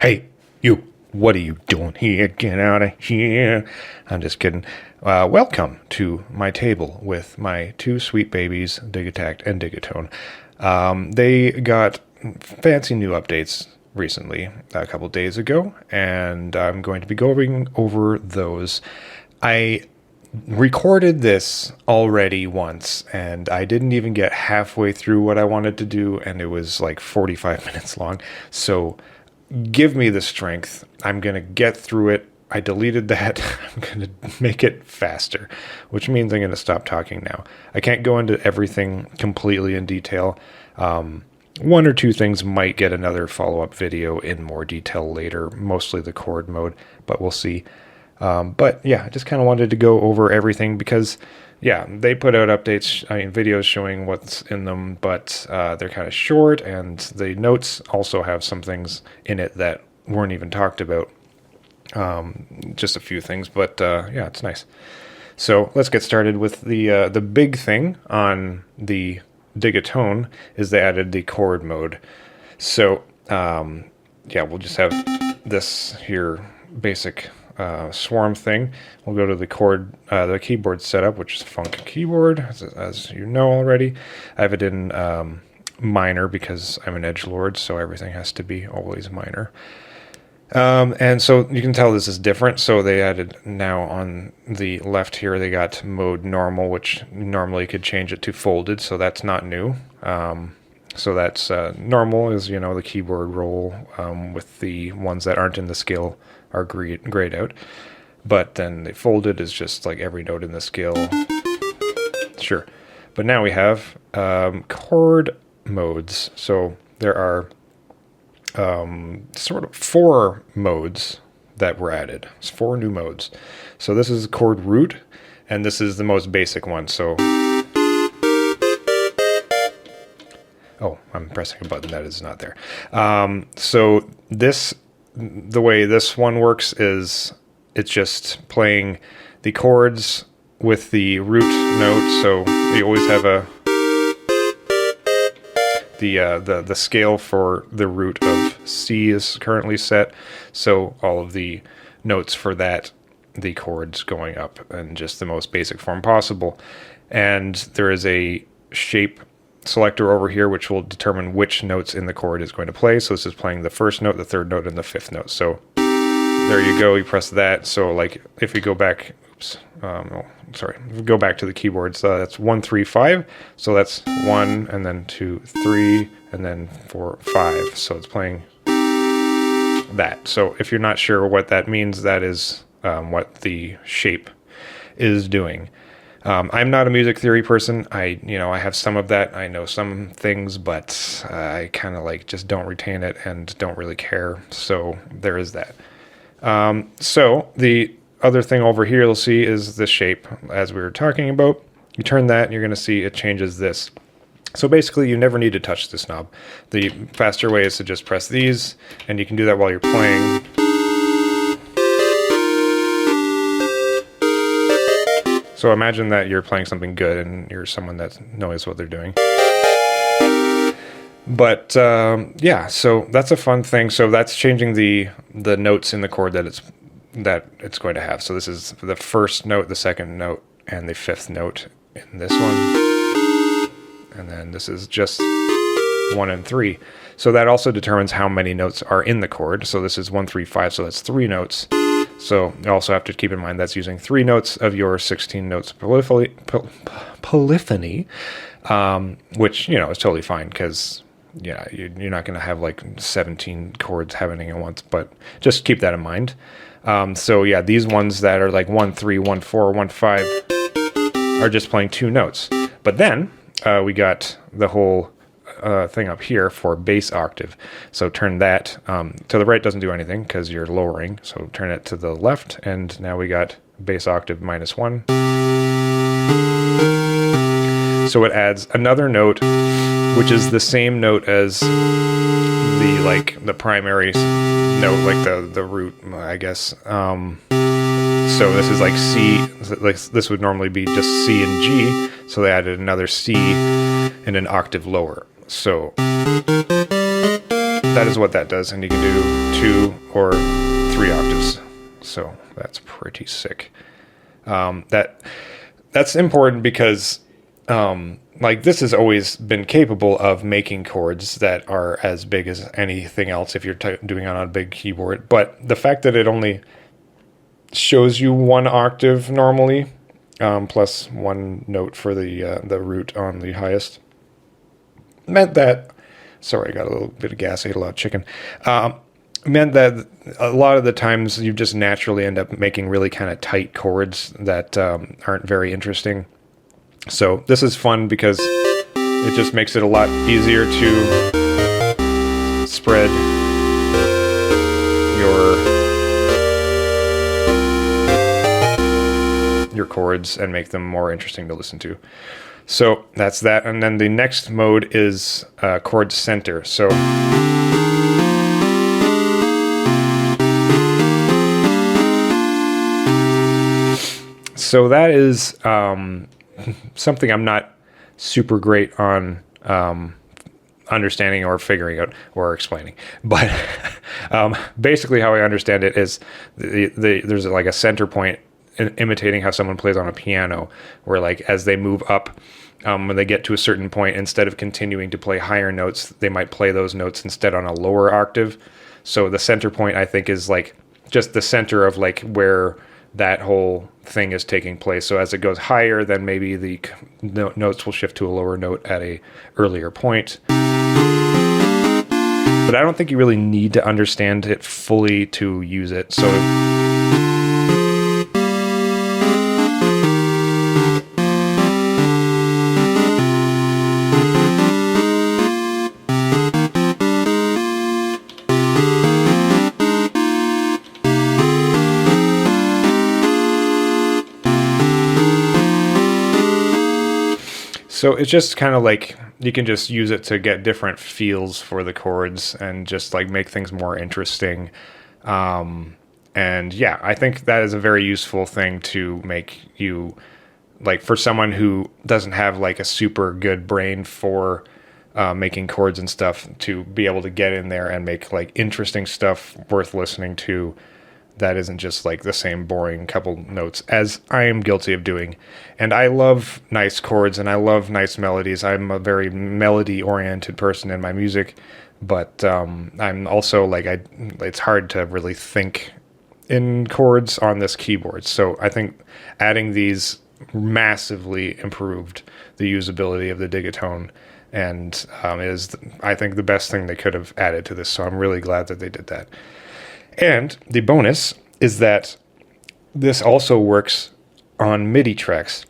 Hey, you, what are you doing here? Get out of here. I'm just kidding. Welcome to my table with my two sweet babies, Digitakt and Digitone. They got fancy new updates recently, a couple days ago, and I'm going to be going over those. I recorded this already once, and I didn't even get halfway through what I wanted to do, and it was like 45 minutes long. So give me the strength. I'm going to get through it. I deleted that. I'm going to make it faster, which means I'm going to stop talking now. I can't go into everything completely in detail. One or two things might get another follow-up video in more detail later, mostly the chord mode, but we'll see. But yeah, I just kind of wanted to go over everything because, yeah, they put out updates, videos showing what's in them, but they're kind of short, and the notes also have some things in it that weren't even talked about. Just a few things, but yeah, it's nice. So let's get started with the big thing on the Digitone is they added the chord mode. So yeah, we'll just have this here basic swarm thing. We'll go to the chord, the keyboard setup, which is Funk keyboard, as you know already. I have it in minor because I'm an edgelord, so everything has to be always minor. And so you can tell this is different. So they added now on the left here, they got mode normal, which normally could change it to folded. So that's not new. So that's normal is, you know, the keyboard roll with the ones that aren't in the scale are grayed out. But then the folded is just like every note in the scale. Sure. But now we have chord modes. So there are sort of 4 modes that were added. It's 4 new modes. So this is chord root, and this is the most basic one. So, oh, I'm pressing a button that is not there. So this, the way this one works is it's just playing the chords with the root note. So you always have the scale for the root of C is currently set, so all of the notes for that, the chords going up in just the most basic form possible. And there is a shape selector over here which will determine which notes in the chord is going to play. So this is playing the first note, the third note, and the 5th note. So there you go, you press that. So like if we go back, if we go back to the keyboards, that's 1, 3, 5. So that's 1, and then 2, 3, and then 4, 5. So it's playing that. So if you're not sure what that means, that is what the shape is doing. I'm not a music theory person. I have some of that. I know some things, but I kind of like just don't retain it and don't really care. So there is that. So the other thing over here you'll see is the shape as we were talking about. You turn that and you're going to see it changes this. So basically you never need to touch this knob. The faster way is to just press these, and you can do that while you're playing. So imagine that you're playing something good and you're someone that knows what they're doing. But yeah, so that's a fun thing. So that's changing the notes in the chord that it's going to have. So this is the first note, the second note, and the 5th note in this one. And then this is just 1 and 3. So that also determines how many notes are in the chord. So this is 1, 3, 5, so that's 3 notes. So you also have to keep in mind that's using 3 notes of your 16 notes polyphony, which, you know, is totally fine because, yeah, you're not going to have like 17 chords happening at once, but just keep that in mind. So yeah, these ones that are like 1, 3, 1, 4, 1, 5 are just playing 2 notes. But then we got the whole thing up here for bass octave. So turn that to the right, doesn't do anything because you're lowering. So turn it to the left, and now we got bass octave -1. So it adds another note, which is the same note as the primary note, like the root, I guess. So this is like C. Like this would normally be just C and G. So they added another C and an octave lower. So that is what that does, and you can do 2 or 3 octaves. So that's pretty sick. That's important because like this has always been capable of making chords that are as big as anything else if you're doing it on a big keyboard. But the fact that it only shows you 1 octave normally, plus 1 note for the root on the highest, meant that, sorry, I got a little bit of gas, I ate a lot of chicken, meant that a lot of the times you just naturally end up making really kind of tight chords that aren't very interesting. So this is fun because it just makes it a lot easier to spread your chords and make them more interesting to listen to. So that's that. And then the next mode is chord center. So that is something I'm not super great on understanding or figuring out or explaining. But basically how I understand it is there's like a center point imitating how someone plays on a piano, where like as they move up, when they get to a certain point, instead of continuing to play higher notes, they might play those notes instead on a lower octave. So the center point, I think, is like just the center of like where that whole thing is taking place. So as it goes higher, then maybe the notes will shift to a lower note at a earlier point. But I don't think you really need to understand it fully to use it. So it's just kind of like you can just use it to get different feels for the chords and just like make things more interesting. And yeah, I think that is a very useful thing to make you, like, for someone who doesn't have like a super good brain for making chords and stuff, to be able to get in there and make like interesting stuff worth listening to. That isn't just like the same boring couple notes, as I am guilty of doing. And I love nice chords and I love nice melodies. I'm a very melody-oriented person in my music, but I'm also like, it's hard to really think in chords on this keyboard. So I think adding these massively improved the usability of the Digitone, and is, I think, the best thing they could have added to this. So I'm really glad that they did that. And the bonus is that this also works on MIDI tracks.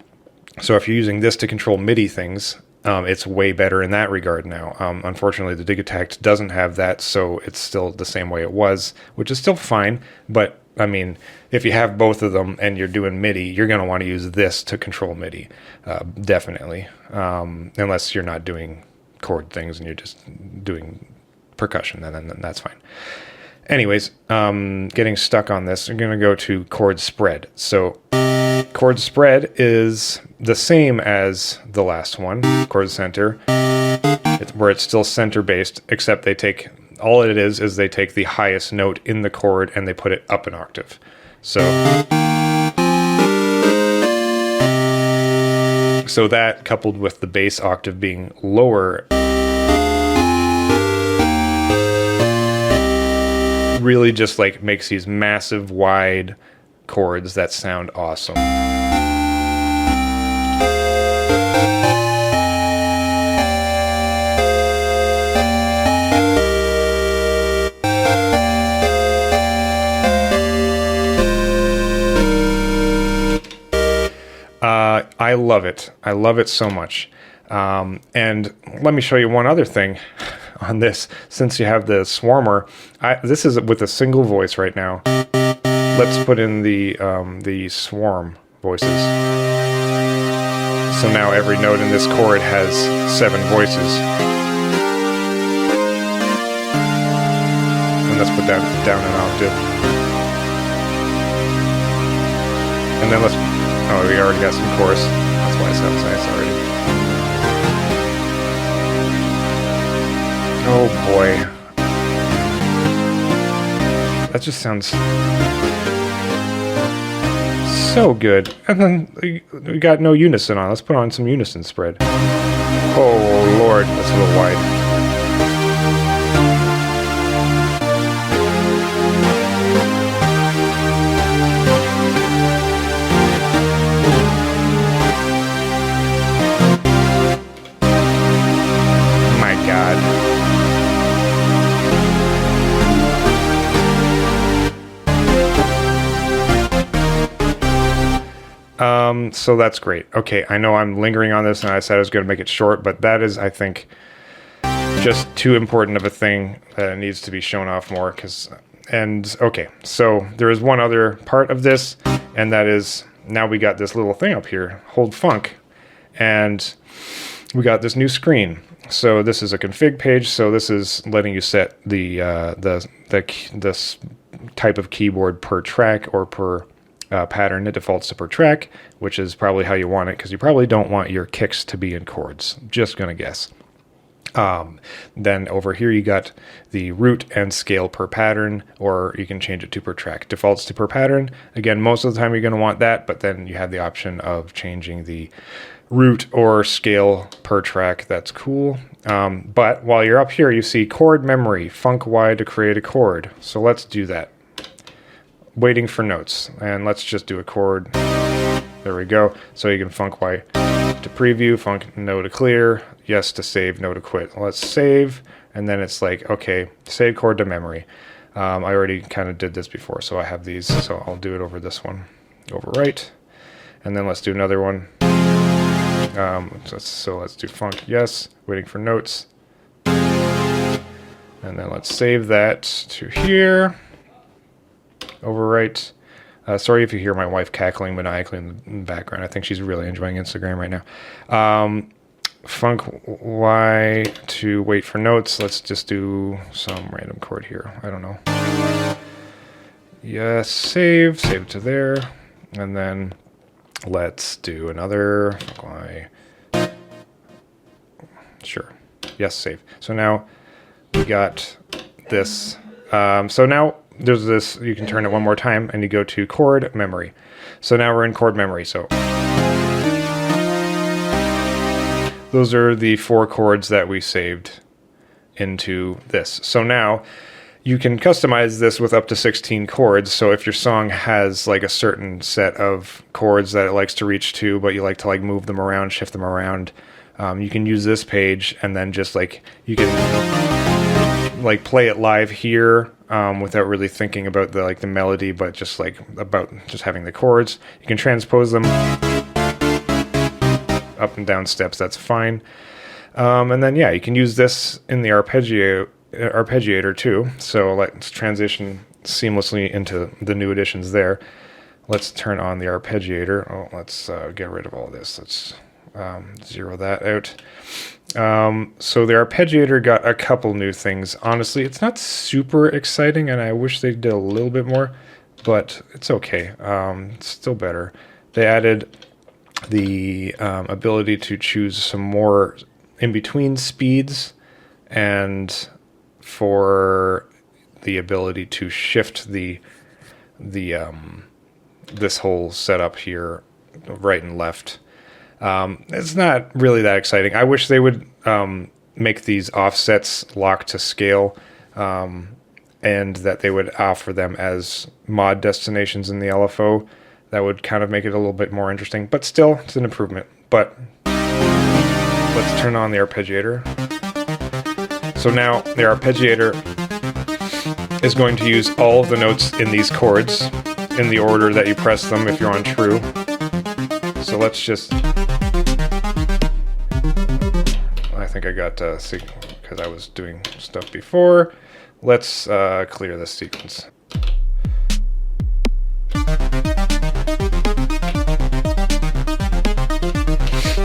So if you're using this to control MIDI things, it's way better in that regard now. Unfortunately, the Digitakt doesn't have that, so it's still the same way it was, which is still fine. But, I mean, if you have both of them and you're doing MIDI, you're going to want to use this to control MIDI, definitely, unless you're not doing chord things and you're just doing percussion, then that's fine. Anyways, getting stuck on this, I'm going to go to chord spread. So chord spread is the same as the last one, chord center, where it's still center based, except they take, all it is they take the highest note in the chord and they put it up an octave. So that, coupled with the bass octave being lower, really just like makes these massive wide chords that sound awesome. I love it. I love it so much. And let me show you one other thing on this. Since you have the swarmer, this is with a single voice right now. Let's put in the swarm voices. So now every note in this chord has 7 voices. And let's put that down an octave. And then let's, oh, we already got some chorus. That's why it sounds nice already. Oh boy. That just sounds so good. And then we got no unison on. Let's put on some unison spread. Oh Lord, that's a little wide. So that's great. Okay, I know I'm lingering on this and I said I was going to make it short, but that is, I think, just too important of a thing that it needs to be shown off more. Okay, so there is one other part of this, and that is now we got this little thing up here, hold funk, and we got this new screen. So this is a config page, so this is letting you set this type of keyboard per track or per pattern. It defaults to per track, which is probably how you want it, because you probably don't want your kicks to be in chords. Just gonna guess. Then over here you got the root and scale per pattern, or you can change it to per track. Defaults to per pattern. Again, most of the time you're going to want that, but then you have the option of changing the root or scale per track. That's cool. But while you're up here, you see chord memory, func Y to create a chord. So let's do that. Waiting for notes, and let's just do a chord. There we go. So you can func Y to preview, func no to clear, yes to save, no to quit. Let's save, and then it's like, okay, save chord to memory. I already kind of did this before, so I have these, so I'll do it over this one. Overwrite, and then let's do another one. So let's do func yes, waiting for notes, and then let's save that to here. Overwrite. Sorry if you hear my wife cackling maniacally in the background. I think she's really enjoying Instagram right now. Func Y to wait for notes. Let's just do some random chord here. I don't know. Yes, save to there. And then let's do another func Y. Sure. Yes, save. So now we got this. So now there's this, you can turn it one more time and you go to chord memory. So now we're in chord memory. So those are the 4 chords that we saved into this. So now you can customize this with up to 16 chords. So if your song has like a certain set of chords that it likes to reach to, but you like to like move them around, shift them around, you can use this page, and then just like you can like play it live here without really thinking about the melody, but just like about just having the chords. You can transpose them up and down steps. That's fine. And then yeah, you can use this in the Arpeggiator too. So let's transition seamlessly into the new additions there. Let's turn on the Arpeggiator. Oh, let's get rid of all this. Let's zero that out. So the Arpeggiator got a couple new things. Honestly, it's not super exciting, and I wish they did a little bit more, but it's okay. It's still better. They added the ability to choose some more in-between speeds, and for the ability to shift this whole setup here, right and left. It's not really that exciting. I wish they would make these offsets lock to scale, and that they would offer them as mod destinations in the LFO. That would kind of make it a little bit more interesting, but still, it's an improvement. But let's turn on the Arpeggiator. So now the Arpeggiator is going to use all of the notes in these chords in the order that you press them if you're on true. So let's just... I think I got because I was doing stuff before. Let's clear this sequence.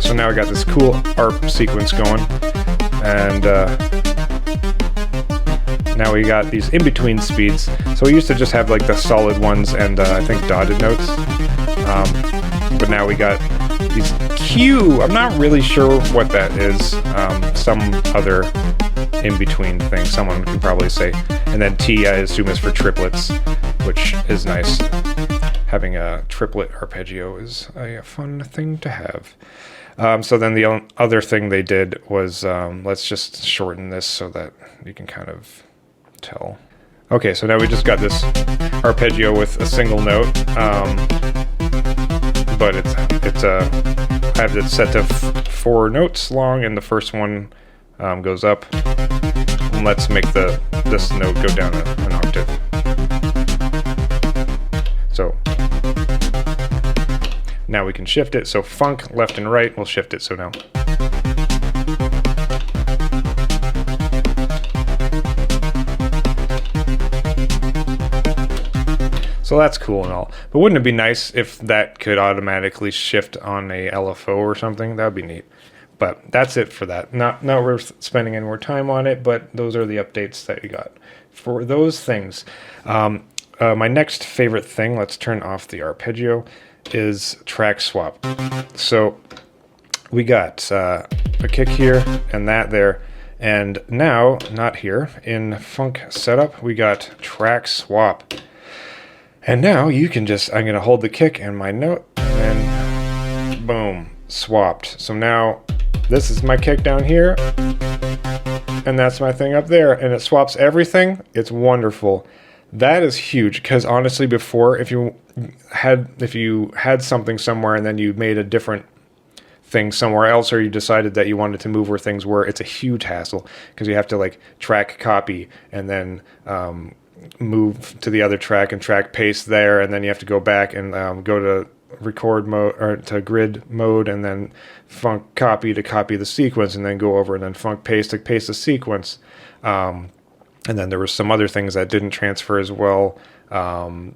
So now I got this cool ARP sequence going, and now we got these in-between speeds. So we used to just have like the solid ones and I think dotted notes, but now we got these Q. I'm not really sure what that is. Some other in-between thing. Someone could probably say. And then T, I assume, is for triplets, which is nice. Having a triplet arpeggio is a fun thing to have. So then the other thing they did was, let's just shorten this so that you can kind of tell. Okay, so now we just got this arpeggio with a single note, but I have it set to 4 notes long, and the first one goes up. And let's make this note go down an octave. So now we can shift it. So funk left and right, we'll shift it. So now. So that's cool and all. But wouldn't it be nice if that could automatically shift on a LFO or something? That would be neat. But that's it for that. Not worth spending any more time on it, but those are the updates that you got for those things. My next favorite thing, let's turn off the arpeggio, is track swap. So we got a kick here and that there, and now, not here, in funk setup, we got track swap. And now you can just, I'm going to hold the kick and my note, and then boom, swapped. So now this is my kick down here, and that's my thing up there, and it swaps everything. It's wonderful. That is huge, because honestly, before, if you had something somewhere and then you made a different thing somewhere else, or you decided that you wanted to move where things were, it's a huge hassle, because you have to like track copy and then move to the other track and track paste there, and then you have to go back and go to record mode or to grid mode, and then funk copy to copy the sequence, and then go over and then funk paste to paste the sequence. And then there were some other things that didn't transfer as well. And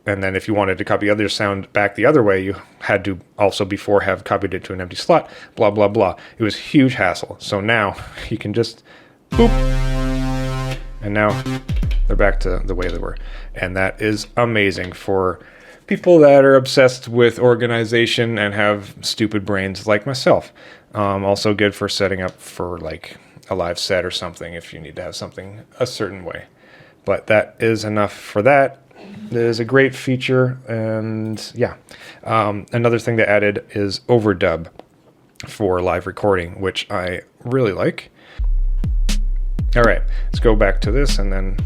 then if you wanted to copy other sound back the other way, you had to also before have copied it to an empty slot, blah, blah, blah. It was a huge hassle. So now you can just boop. And now they're back to the way they were. And that is amazing for people that are obsessed with organization and have stupid brains like myself. Also good for setting up for like a live set or something if you need to have something a certain way. But that is enough for that. It is a great feature, and yeah. Another thing they added is overdub for live recording, which I really like. All right, let's go back to this and then.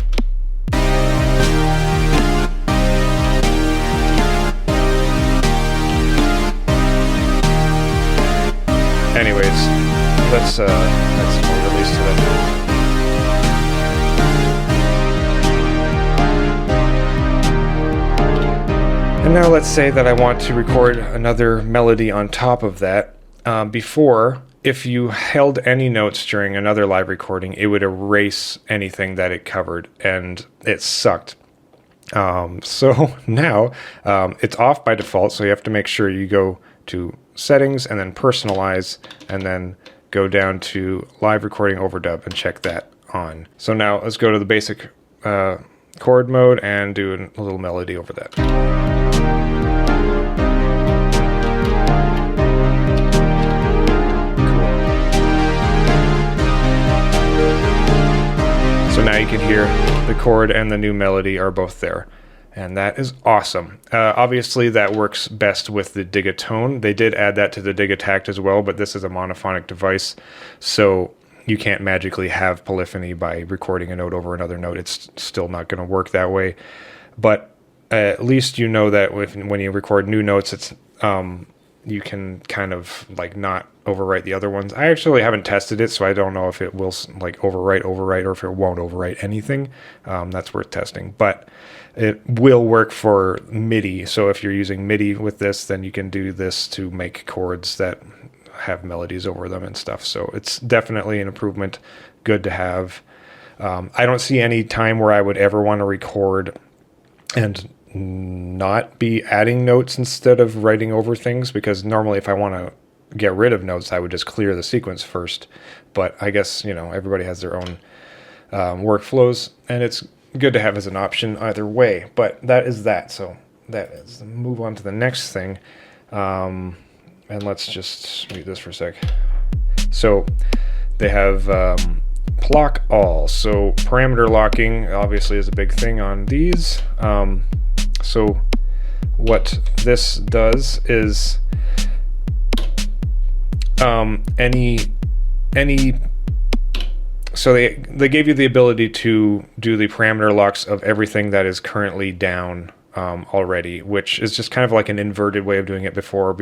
Anyways, let's release to that. And now let's say that I want to record another melody on top of that. Before, if you held any notes during another live recording, it would erase anything that it covered, and it sucked. So now it's off by default, so you have to make sure you go to settings and then personalize, and then go down to live recording overdub and check that on. So now let's go to the basic chord mode and do a little melody over that. So now you can hear the chord and the new melody are both there. And that is awesome. Obviously, that works best with the Digitone. They did add that to the Digitakt as well, but this is a monophonic device, so you can't magically have polyphony by recording a note over another note. It's still not going to work that way. But at least you know that when you record new notes, it's you can kind of like not overwrite the other ones. I actually haven't tested it, so I don't know if it will like overwrite, or if it won't overwrite anything. That's worth testing. But it will work for MIDI. So if you're using MIDI with this, then you can do this to make chords that have melodies over them and stuff. So it's definitely an improvement. Good to have. I don't see any time where I would ever want to record and not be adding notes instead of writing over things, because normally if I want to get rid of notes, I would just clear the sequence first. But I guess, everybody has their own workflows, and it's good to have as an option either way. But that is that. So that is, move on to the next thing. And let's just mute this for a sec. So they have block all. So parameter locking obviously is a big thing on these. So what this does is so they gave you the ability to do the parameter locks of everything that is currently down already, which is just kind of like an inverted way of doing it before.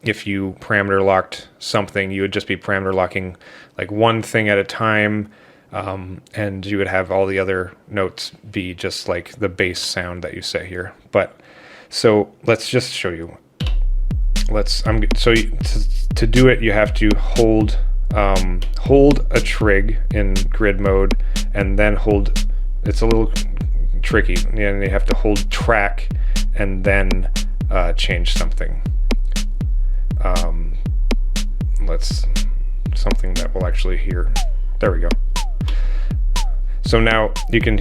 If you parameter locked something, you would just be parameter locking like one thing at a time, and you would have all the other notes be just like the bass sound that you set here. But so let's just show you. To do it, you have to hold a trig in grid mode, and then hold. It's a little tricky, and you have to hold track and then change something. Something that will actually hear. There we go. So now you can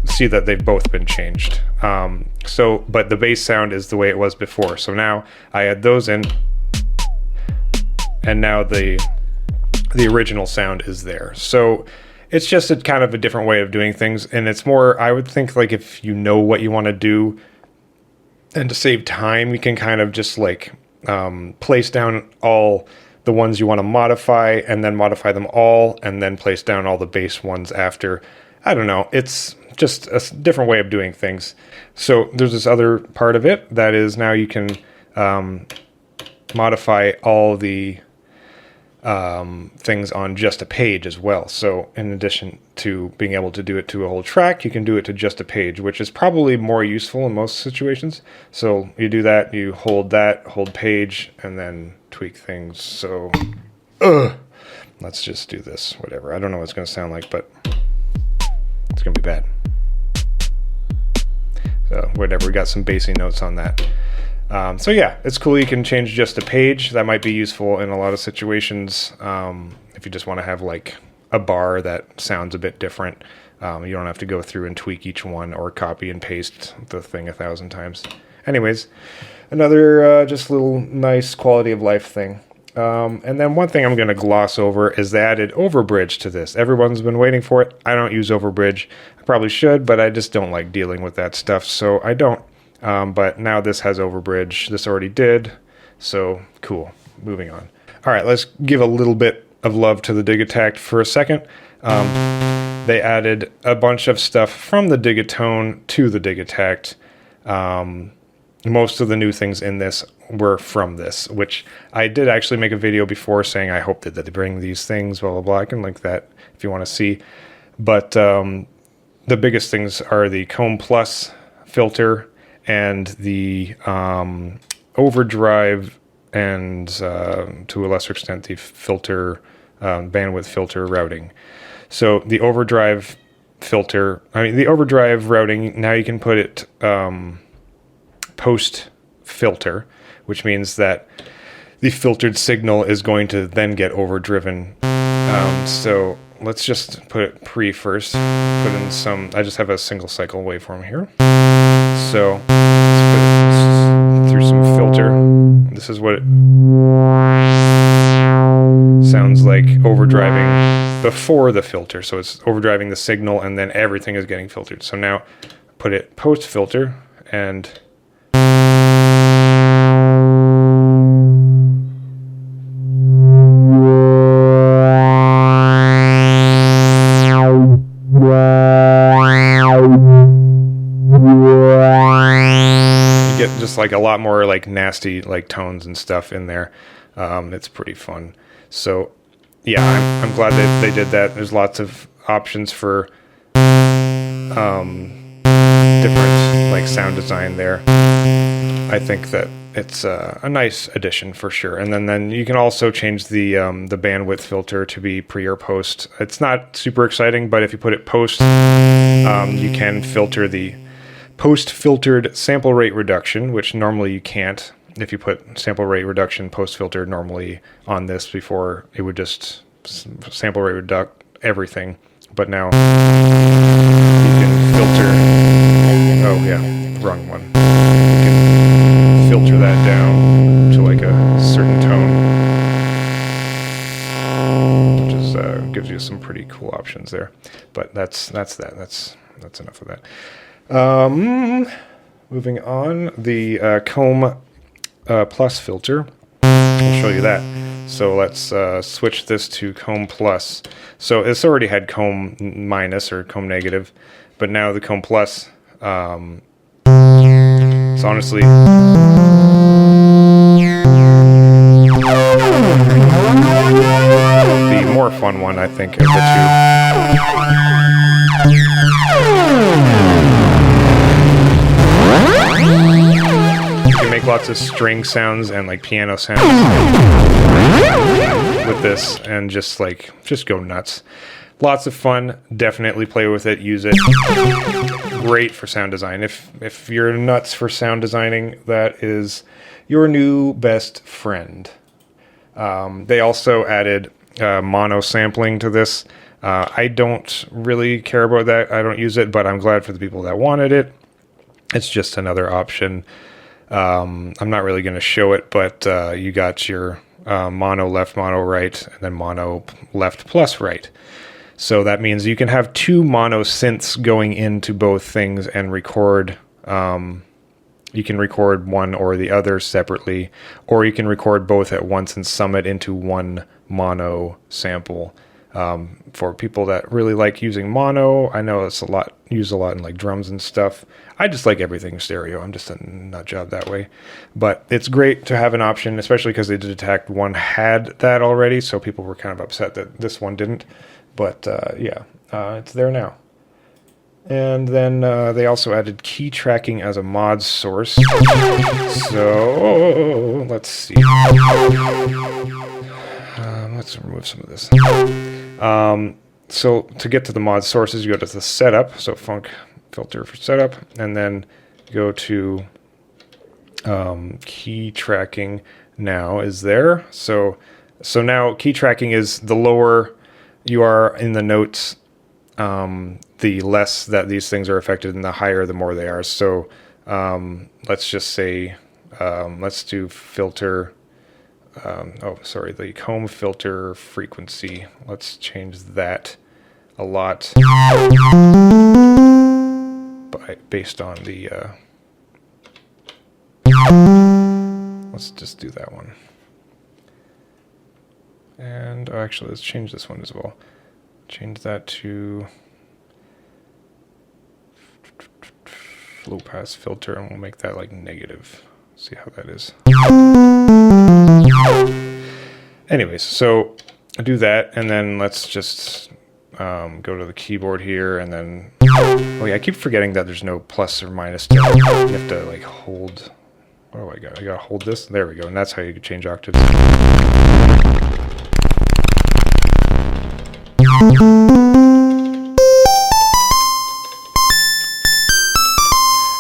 see that they've both been changed. But the bass sound is the way it was before. So now I add those in, and now the original sound is there. So it's just a kind of a different way of doing things, and it's more, I would think, like if you know what you want to do, and to save time, you can kind of just like place down all the ones you want to modify, and then modify them all, and then place down all the bass ones after. I don't know. It's just a different way of doing things. So there's this other part of it that is now you can modify all the things on just a page as well. So in addition to being able to do it to a whole track, you can do it to just a page, which is probably more useful in most situations. So you do that, you hold page, and then tweak things. So let's just do this, whatever. I don't know what it's going to sound like, but it's going to be bad. So whatever, we got some bassy notes on that. So yeah, it's cool. You can change just a page. That might be useful in a lot of situations. If you just want to have like a bar that sounds a bit different, you don't have to go through and tweak each one or copy and paste the thing 1,000 times. Anyways, another just little nice quality of life thing. And then one thing I'm going to gloss over is they added overbridge to this. Everyone's been waiting for it. I don't use overbridge. I probably should, but I just don't like dealing with that stuff, so I don't. But now this has overbridge. This already did, so cool. Moving on. All right, let's give a little bit of love to the Digitakt for a second. They added a bunch of stuff from the Digitone to the Digitakt. Most of the new things in this were from this, which I did actually make a video before saying I hope that they bring these things, blah, blah, blah. I can link that if you want to see. But the biggest things are the Comb Plus filter and the overdrive, and to a lesser extent the filter, bandwidth filter routing. So the overdrive filter, the overdrive routing, now you can put it post filter, which means that the filtered signal is going to then get overdriven. So let's just put it pre first. Put in some, I just have a single cycle waveform here. So let's put it through some filter. This is what it sounds like overdriving before the filter. So it's overdriving the signal, and then everything is getting filtered. So now put it post filter, and like a lot more like nasty like tones and stuff in there. It's pretty fun. So yeah, I'm glad that they did that. There's lots of options for different like sound design there. I think that it's a nice addition for sure. And then you can also change the bandwidth filter to be pre or post. It's not super exciting, but if you put it post, you can filter the post-filtered sample rate reduction, which normally you can't. If you put sample rate reduction post-filtered normally on this before, it would just sample rate reduct everything. But now you can filter, oh yeah, wrong one. You can filter that down to like a certain tone, which is cool options there. But that's enough of that. Moving on, the Comb Plus filter. I'll show you that. So let's switch this to Comb Plus. So it's already had Comb Minus or Comb Negative, but now the Comb Plus, it's honestly the more fun one, I think, of the two. You can make lots of string sounds and like piano sounds with this, and just go nuts. Lots of fun. Definitely play with it. Use it. Great for sound design. If you're nuts for sound designing, that is your new best friend. They also added mono sampling to this. I don't really care about that. I don't use it, but I'm glad for the people that wanted it. It's just another option. I'm not really going to show it, but you got your mono left, mono right, and then mono left plus right. So that means you can have two mono synths going into both things and record. You can record one or the other separately, or you can record both at once and sum it into one mono sample. For people that really like using mono, I know it's used a lot in like drums and stuff. I just like everything stereo. I'm just a nut job that way. But it's great to have an option, especially because the Digitakt1 had that already, so people were kind of upset that this one didn't. But it's there now. And then they also added key tracking as a mod source. So let's see. Let's remove some of this. So to get to the mod sources, you go to the setup. So Funk filter for setup, and then go to key tracking. Now is there. So now key tracking is the lower you are in the notes, the less that these things are affected, and the higher, the more they are. So let's just say, let's do filter. The comb filter frequency. Let's change that a lot based on the. Let's just do that one. And actually, let's change this one as well. Change that to low pass filter, and we'll make that like negative. See how that is. Anyways, so I do that, and then let's just go to the keyboard here, and then I keep forgetting that there's no plus or minus. You have to like hold. What do I got? I gotta hold this. There we go, and that's how you can change octaves.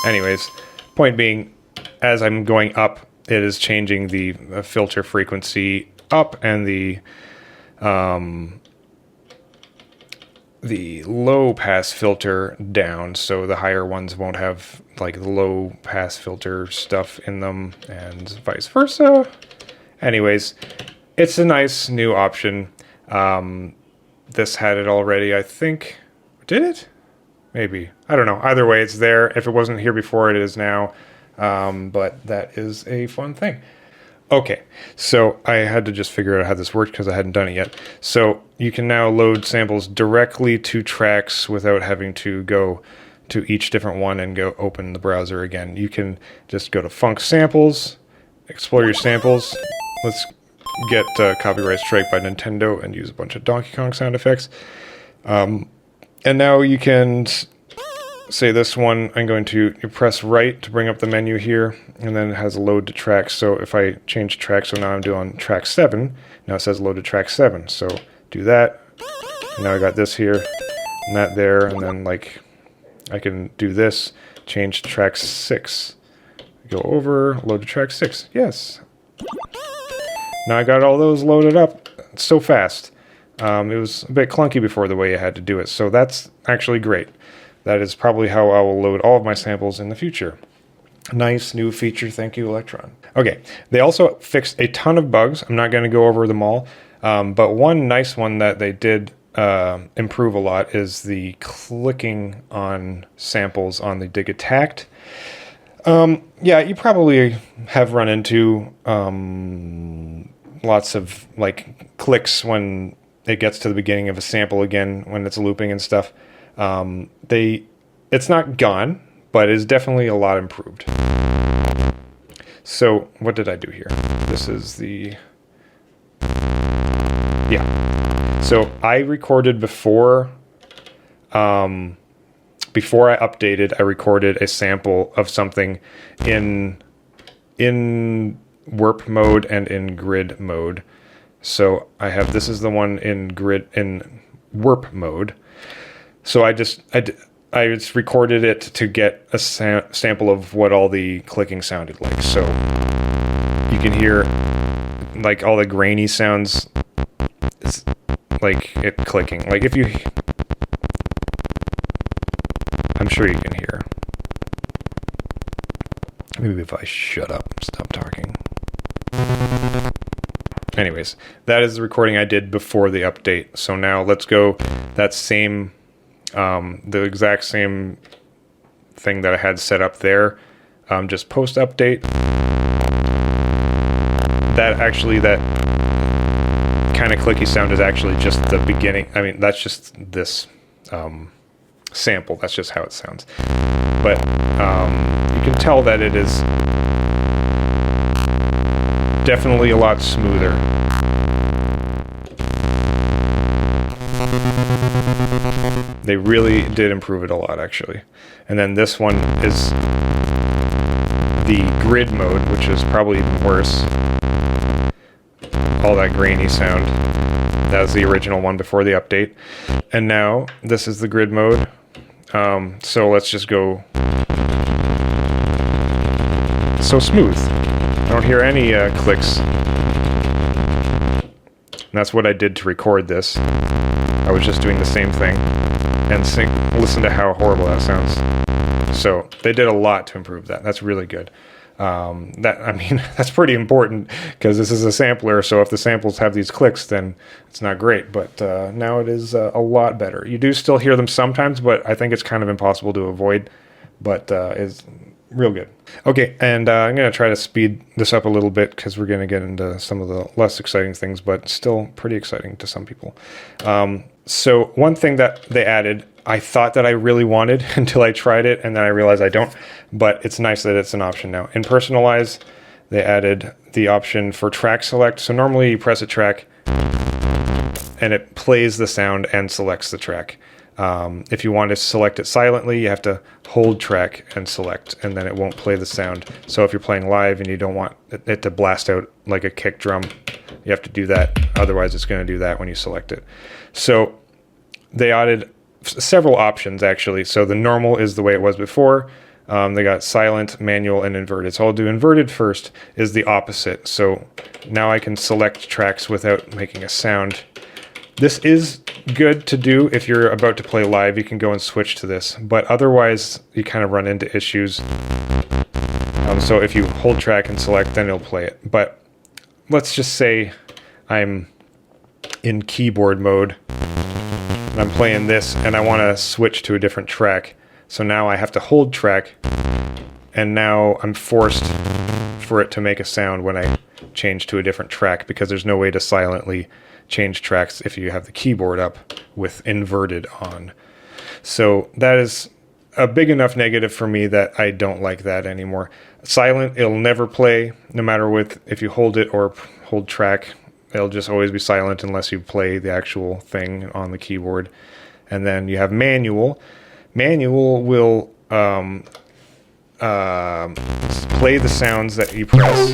Anyways, point being, as I'm going up, it is changing the filter frequency up, and the low pass filter down, so the higher ones won't have like the low pass filter stuff in them, and vice versa. Anyways, it's a nice new option. This had it already, I think. Did it? Maybe. I don't know. Either way, it's there. If it wasn't here before, it is now. But that is a fun thing. Okay, so I had to just figure out how this worked because I hadn't done it yet. So you can now load samples directly to tracks without having to go to each different one and go open the browser again. You can just go to Funk Samples, explore your samples. Let's get copyright strike by Nintendo and use a bunch of Donkey Kong sound effects. And now you can say this one, I'm going to press right to bring up the menu here, and then it has a load to tracks. So if I change track, so now I'm doing track 7, now it says load to track 7. So do that. Now I got this here and that there, and then like I can do this, change to track 6. Go over, load to track 6. Yes. Now I got all those loaded up so fast. It was a bit clunky before the way I had to do it, so that's actually great. That is probably how I will load all of my samples in the future. Nice new feature. Thank you, Elektron. Okay, they also fixed a ton of bugs. I'm not going to go over them all, but one nice one that they did improve a lot is the clicking on samples on the Digitakt. Yeah, you probably have run into lots of like clicks when it gets to the beginning of a sample again, when it's looping and stuff. It's not gone, but it's definitely a lot improved. So what did I do here? This is the... Yeah. So I recorded before I updated, I recorded a sample of something in warp mode and in grid mode. So this is the one in warp mode. So I just recorded it to get a sample of what all the clicking sounded like. So you can hear like all the grainy sounds. It's like it clicking. Like I'm sure you can hear. Maybe if I shut up, stop talking. Anyways, that is the recording I did before the update. So now let's go that same, the exact same thing that I had set up there, just post update. That kind of clicky sound is actually just the beginning. I mean, that's just this sample. That's just how it sounds. But you can tell that it is definitely a lot smoother. They really did improve it a lot, actually. And then this one is the grid mode, which is probably even worse. All that grainy sound. That was the original one before the update. And now this is the grid mode. So let's just go. So smooth. I don't hear any clicks. And that's what I did to record this. I was just doing the same thing. And listen to how horrible that sounds. So they did a lot to improve that. That's really good. That's pretty important because this is a sampler. So if the samples have these clicks, then it's not great. But now it is a lot better. You do still hear them sometimes, but I think it's kind of impossible to avoid. But it's real good. Okay, and I'm going to try to speed this up a little bit because we're going to get into some of the less exciting things, but still pretty exciting to some people. So one thing that they added, I thought that I really wanted until I tried it, and then I realized I don't, but it's nice that it's an option now. In Personalize, they added the option for track select. So normally you press a track, and it plays the sound and selects the track. If you want to select it silently, you have to hold track and select, and then it won't play the sound. So if you're playing live and you don't want it to blast out like a kick drum, you have to do that. Otherwise, it's going to do that when you select it. So they added several options, actually. So the normal is the way it was before. They got silent, manual, and inverted. So I'll do inverted first, is the opposite. So now I can select tracks without making a sound. This is good to do if you're about to play live. You can go and switch to this, but otherwise you kind of run into issues. So if you hold track and select, then it'll play it. But let's just say I'm in keyboard mode and I'm playing this and I want to switch to a different track. So now I have to hold track, and now I'm forced for it to make a sound when I change to a different track, because there's no way to silently change tracks if you have the keyboard up with inverted on. So that is a big enough negative for me that I don't like that anymore. Silent, it'll never play, no matter if you hold it or hold track. It'll just always be silent unless you play the actual thing on the keyboard. And then you have manual. Manual will play the sounds that you press,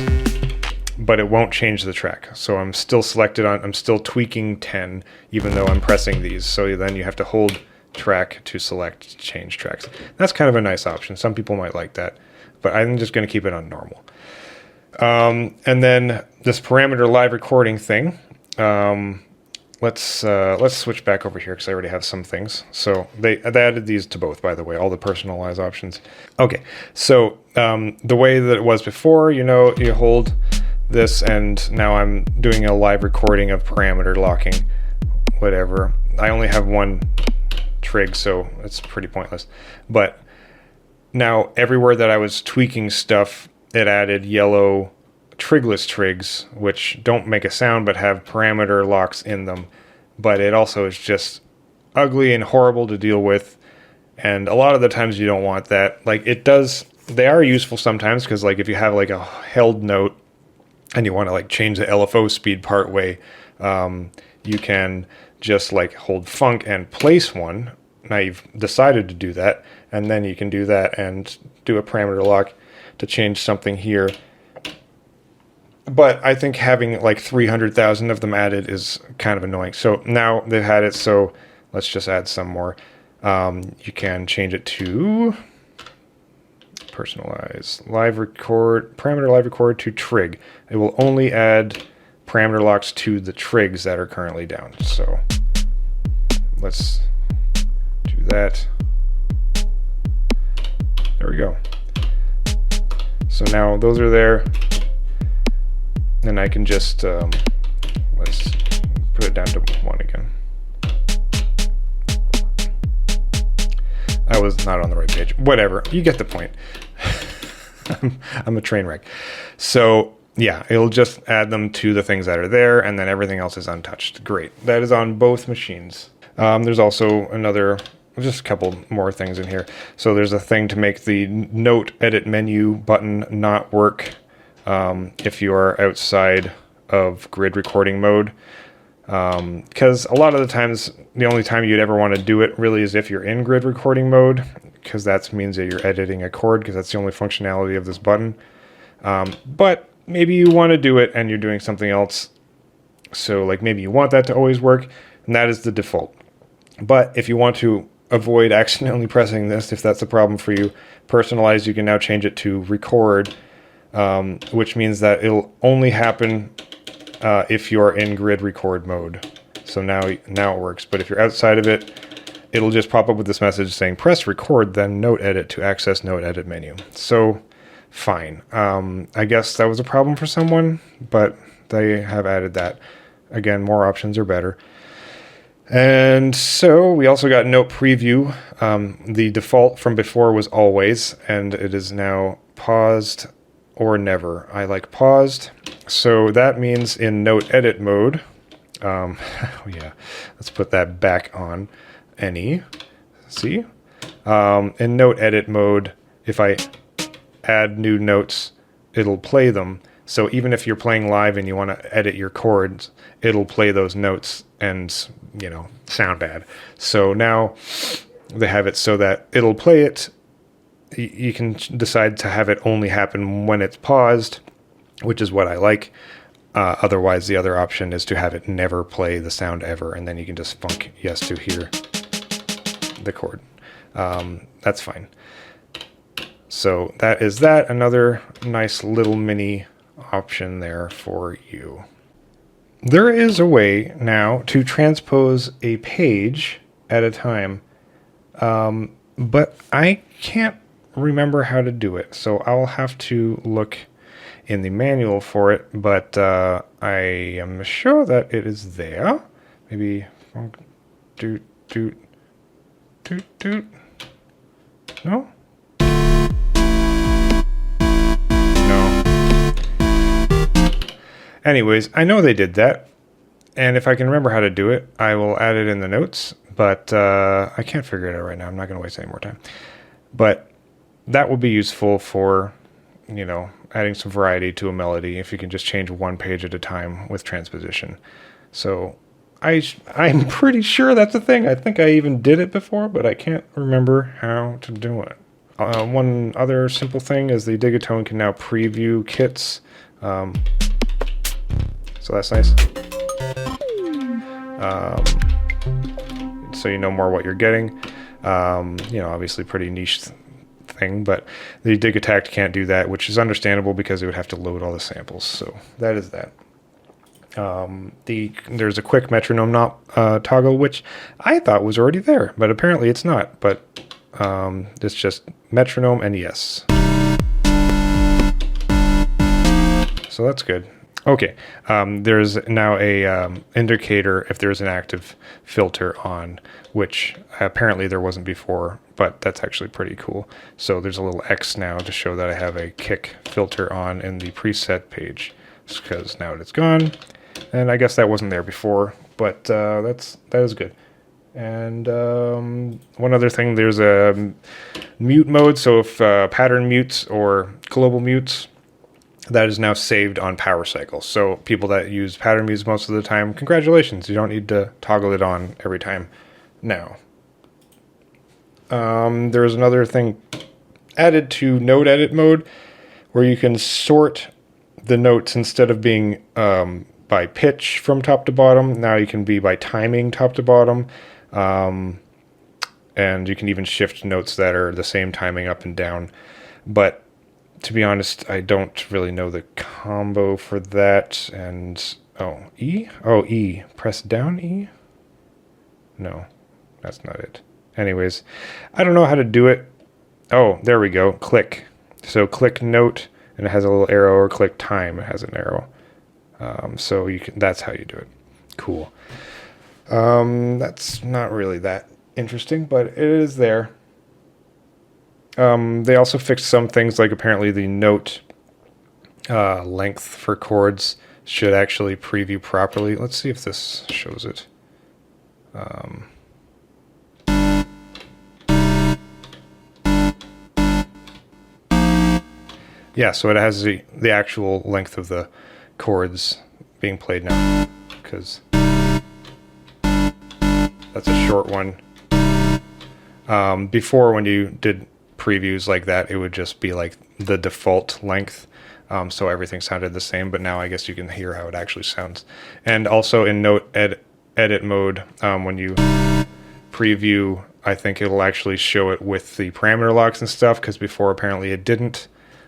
but it won't change the track. So I'm still I'm still tweaking 10, even though I'm pressing these. So then you have to hold track to select change tracks. That's kind of a nice option. Some people might like that, but I'm just going to keep it on normal. And then this parameter live recording thing. Let's switch back over here because I already have some things. So they added these to both, by the way, all the personalized options. Okay, so the way that it was before, you hold this, and now I'm doing a live recording of parameter locking, whatever. I only have one trig, so it's pretty pointless. But now everywhere that I was tweaking stuff, it added yellow trigless trigs, which don't make a sound but have parameter locks in them. But it also is just ugly and horrible to deal with. And a lot of the times you don't want that. Like, it does, they are useful sometimes, because like if you have like a held note and you want to like change the LFO speed part way, you can just like hold funk and place one. Now you've decided to do that, and then you can do that and do a parameter lock to change something here. But I think having like 300,000 of them added is kind of annoying. So now they've had it, so let's just add some more. You can change it to personalize live record, parameter live record to trig. It will only add parameter locks to the trigs that are currently down. So let's do that. There we go. So now those are there. And I can just, let's put it down to 1 again. I was not on the right page. Whatever, you get the point. I'm a train wreck. So yeah, it'll just add them to the things that are there, and then everything else is untouched. Great. That is on both machines. There's also just a couple more things in here. So there's a thing to make the note edit menu button not work if you are outside of grid recording mode. Because a lot of the times, the only time you'd ever want to do it really is if you're in grid recording mode, because that means that you're editing a chord, because that's the only functionality of this button. But maybe you want to do it and you're doing something else. So like maybe you want that to always work, and that is the default. But if you want to avoid accidentally pressing this, if that's a problem for you, personalize, you can now change it to record, which means that it'll only happen if you're in grid record mode. So now it works. But if you're outside of it, it'll just pop up with this message saying press record, then note edit to access note edit menu. So fine. I guess that was a problem for someone, but they have added that. Again, more options are better. And so we also got note preview. The default from before was always, and it is now paused or never. I like paused. So that means in note edit mode, yeah, let's put that back on. See? In note edit mode, if I add new notes, it'll play them. So even if you're playing live and you want to edit your chords, it'll play those notes and, sound bad. So now they have it so that it'll play it. You can decide to have it only happen when it's paused, which is what I like. Otherwise, the other option is to have it never play the sound ever, and then you can just funk yes to hear the chord. That's fine. So that is that. Another nice little mini option there for you. There is a way now to transpose a page at a time, but I can't remember how to do it, so I'll have to look in the manual for it, but I am sure that it is there. Maybe doot doot doot doot. No? Anyways, I know they did that, and if I can remember how to do it, I will add it in the notes, but I can't figure it out right now. I'm not going to waste any more time. But that will be useful for, adding some variety to a melody if you can just change one page at a time with transposition. So I'm pretty sure that's a thing. I think I even did it before, but I can't remember how to do it. One other simple thing is the Digitone can now preview kits. So that's nice. So you know more what you're getting. Obviously pretty niche thing, but the Digitakt can't do that, which is understandable because it would have to load all the samples. So that is that. There's a quick metronome toggle, which I thought was already there, but apparently it's not. But it's just metronome and yes. So that's good. Okay, there's now a indicator if there's an active filter on, which apparently there wasn't before, but that's actually pretty cool. So there's a little X now to show that I have a kick filter on in the preset page, because now it's gone, and I guess that wasn't there before, but that is good. And one other thing, there's a mute mode, so if pattern mutes or global mutes, that is now saved on power cycle. So people that use pattern mutes most of the time, congratulations, you don't need to toggle it on every time now. There's another thing added to note edit mode where you can sort the notes instead of being by pitch from top to bottom. Now you can be by timing top to bottom. And you can even shift notes that are the same timing up and down. But to be honest, I don't really know the combo for that. And, E? Oh, E. Press down E? No, that's not it. Anyways, I don't know how to do it. Oh, there we go. Click. So click note, and it has a little arrow, or click time, it has an arrow. So that's how you do it. Cool. That's not really that interesting, but it is there. They also fixed some things, like apparently the note length for chords should actually preview properly. Let's see if this shows it. Yeah, so it has the actual length of the chords being played now, because that's a short one. Before, when you did previews like that, it would just be like the default length, so everything sounded the same, but now I guess you can hear how it actually sounds. And also in note edit mode, when you preview, I think it'll actually show it with the parameter locks and stuff, because before apparently it didn't.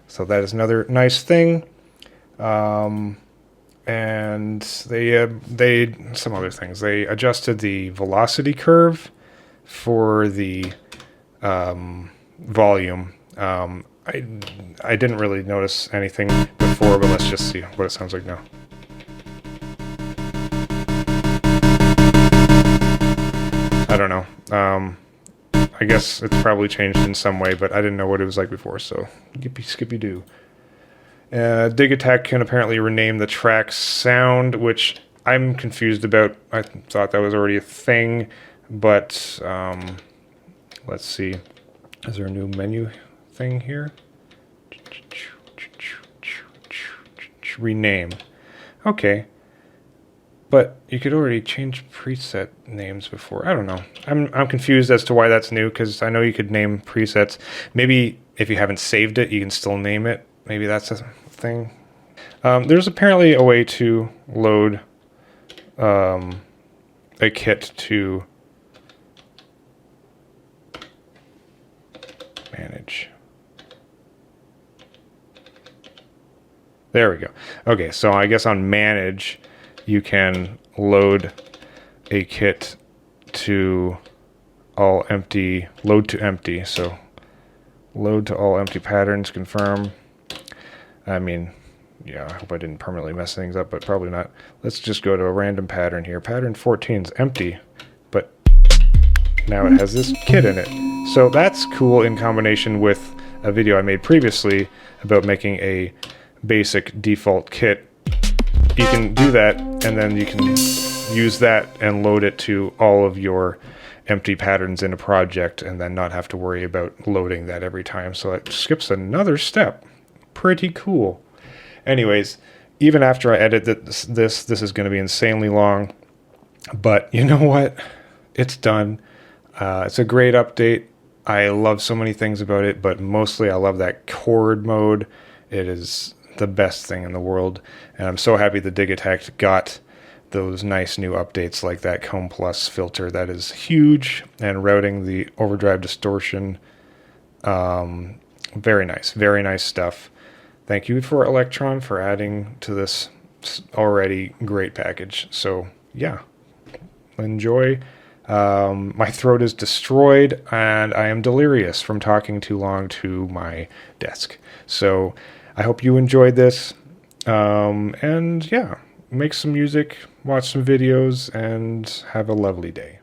So that is another nice thing. And they some other things. They adjusted the velocity curve for the volume. I didn't really notice anything before, but let's just see what it sounds like now. I don't know. I guess it's probably changed in some way, but I didn't know what it was like before, so skippy doo. Digitakt can apparently rename the track's sound, which I'm confused about. I thought that was already a thing, but let's see. Is there a new menu thing here? Rename. Okay. But you could already change preset names before. I don't know. I'm confused as to why that's new, because I know you could name presets. Maybe if you haven't saved it, you can still name it. Maybe that's a thing. There's apparently a way to load a kit to manage. There we go. Okay, so I guess on manage, you can load a kit to all empty, load to empty. So load to all empty patterns, confirm. I mean, yeah, I hope I didn't permanently mess things up, but probably not. Let's just go to a random pattern here. Pattern 14 is empty, but now it has this kit in it. So that's cool in combination with a video I made previously about making a basic default kit. You can do that, and then you can use that and load it to all of your empty patterns in a project, and then not have to worry about loading that every time. So it skips another step. Pretty cool. Anyways, even after I edit this is going to be insanely long, but you know what? It's done. It's a great update. I love so many things about it, but mostly I love that chord mode. It is the best thing in the world, and I'm so happy the Digitakt got those nice new updates like that Comb Plus filter that is huge, and routing the overdrive distortion. Very nice stuff. Thank you for Elektron for adding to this already great package. So yeah, enjoy. My throat is destroyed, and I am delirious from talking too long to my desk. So I hope you enjoyed this. And yeah, make some music, watch some videos, and have a lovely day.